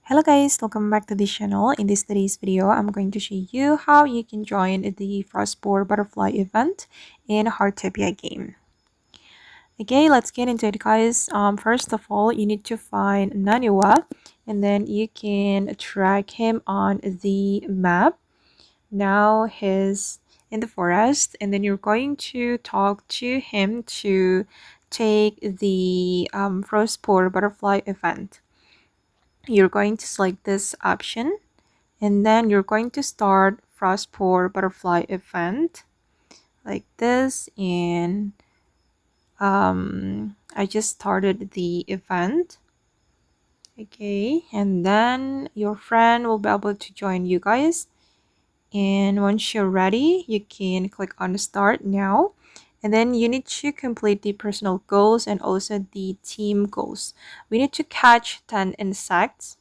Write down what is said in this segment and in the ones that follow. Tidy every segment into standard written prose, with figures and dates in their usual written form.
Hello guys, welcome back to this channel. In this today's video, I'm going to show you how you can join the Frostspore Butterfly event in Heartopia game. Okay, let's get into it guys. First of all, you need to find Nanua and then you can track him on the map. Now he's in the forest and then you're going to talk to him to take the Frostspore Butterfly event. You're going to select this option and then you're going to start Frostspore Butterfly event like this, and I just started the event. Okay, and then your friend will be able to join you guys, and once you're ready you can click on start now, and then you need to complete the personal goals and also the team goals. We need to catch 10 insects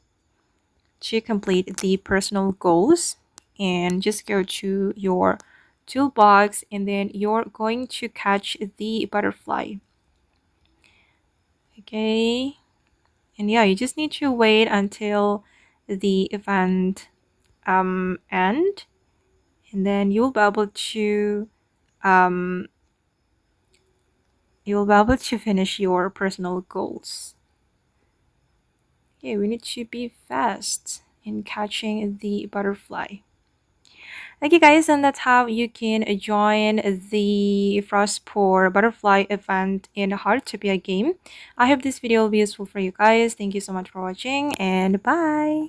to complete the personal goals, and just go to your toolbox and then you're going to catch the butterfly. Okay, and yeah, you just need to wait until the event end, and then um you'll be able to finish your personal goals. Okay, we need to be fast in catching the butterfly. Okay guys, and that's how you can join the Frostspore Butterfly event in Heartopia game. I hope this video will be useful for you guys. Thank you so much for watching and bye!